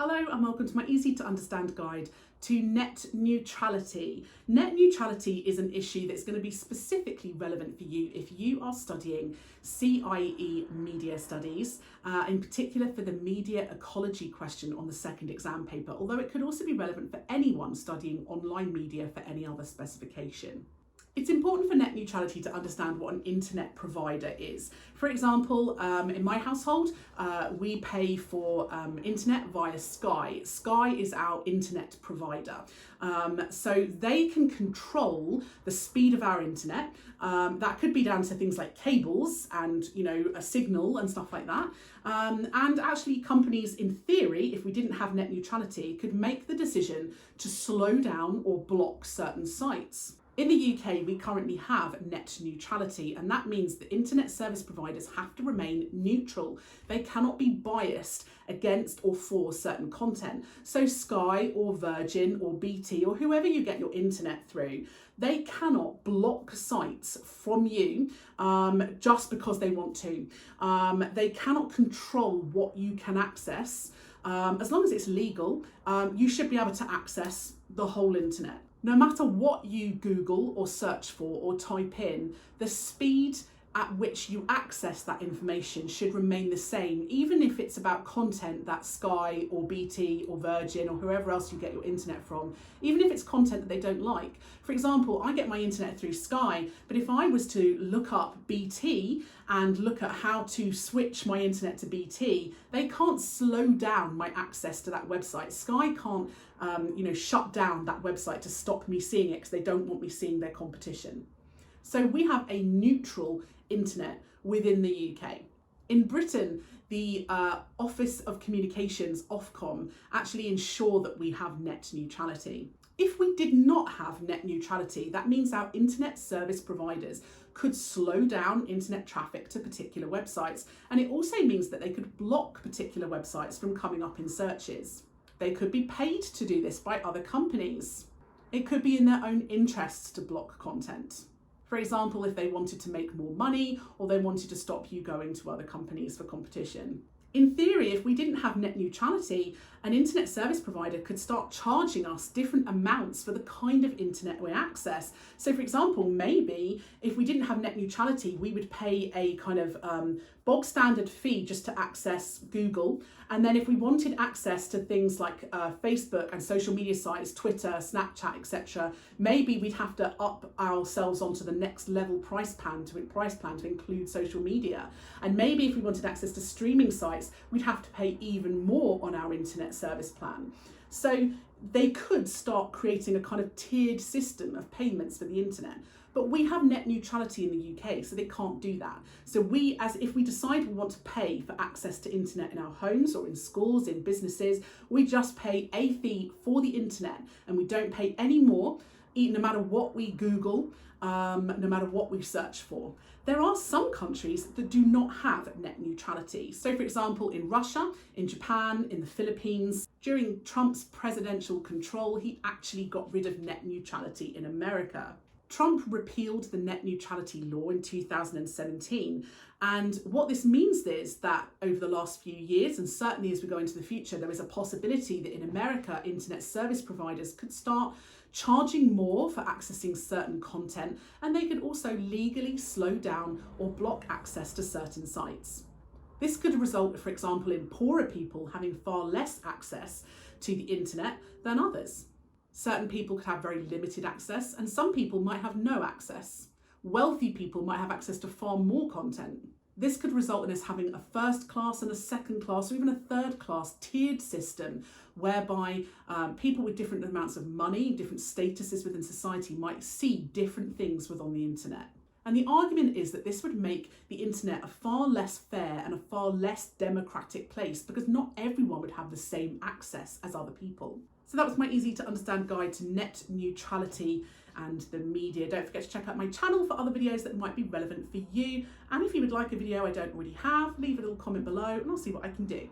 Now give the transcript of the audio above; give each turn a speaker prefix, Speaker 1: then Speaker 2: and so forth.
Speaker 1: Hello and welcome to my easy to understand guide to net neutrality. Net neutrality is an issue that's going to be specifically relevant for you if you are studying CIE Media Studies, in particular for the Media Ecology question on the second exam paper, although it could also be relevant for anyone studying online media for any other specification. It's important for net neutrality to understand what an internet provider is. For example, in my household, we pay for internet via Sky. Sky is our internet provider. So they can control the speed of our internet. That could be down to things like cables and, a signal and stuff like that. And actually companies, in theory, if we didn't have net neutrality, could make the decision to slow down or block certain sites. In the UK, we currently have net neutrality, and that means that internet service providers have to remain neutral. They cannot be biased against or for certain content. So Sky or Virgin or BT or whoever you get your internet through, they cannot block sites from you just because they want to. They cannot control what you can access. As long as it's legal, you should be able to access the whole internet. No matter what you Google or search for or type in, the speed at which you access that information should remain the same, even if it's about content that Sky or BT or Virgin or whoever else you get your internet from, even if it's content that they don't like. For example, I get my internet through Sky, but if I was to look up BT and look at how to switch my internet to BT, they can't slow down my access to that website. Sky can't shut down that website to stop me seeing it because they don't want me seeing their competition. So we have a neutral internet within the UK. In Britain, the Office of Communications, Ofcom, actually ensure that we have net neutrality. If we did not have net neutrality, that means our internet service providers could slow down internet traffic to particular websites. And it also means that they could block particular websites from coming up in searches. They could be paid to do this by other companies. It could be in their own interests to block content. For example, if they wanted to make more money or they wanted to stop you going to other companies for competition. In theory, if we didn't have net neutrality, an internet service provider could start charging us different amounts for the kind of internet we access. So for example, maybe if we didn't have net neutrality, we would pay a kind of bog standard fee just to access Google. And then if we wanted access to things like Facebook and social media sites, Twitter, Snapchat, etc., maybe we'd have to up ourselves onto the next level price plan to include social media. And maybe if we wanted access to streaming sites, we'd have to pay even more on our internet service plan. So they could start creating a kind of tiered system of payments for the internet. But we have net neutrality in the UK, so they can't do that. So if we decide we want to pay for access to internet in our homes or in schools, in businesses, we just pay a fee for the internet and we don't pay any more, no matter what we Google, no matter what we search for. There are some countries that do not have net neutrality. So for example, in Russia, in Japan, in the Philippines, during Trump's presidential control, he actually got rid of net neutrality in America. Trump repealed the net neutrality law in 2017. And what this means is that over the last few years, and certainly as we go into the future, there is a possibility that in America, internet service providers could start charging more for accessing certain content, and they could also legally slow down or block access to certain sites. This could result, for example, in poorer people having far less access to the internet than others. Certain people could have very limited access, and some people might have no access. Wealthy people might have access to far more content. This could result in us having a first class and a second class or even a third class tiered system whereby people with different amounts of money, different statuses within society might see different things within the internet. And the argument is that this would make the internet a far less fair and a far less democratic place because not everyone would have the same access as other people. So that was my easy to understand guide to net neutrality and the media. Don't forget to check out my channel for other videos that might be relevant for you. And if you would like a video I don't already have, leave a little comment below and I'll see what I can do.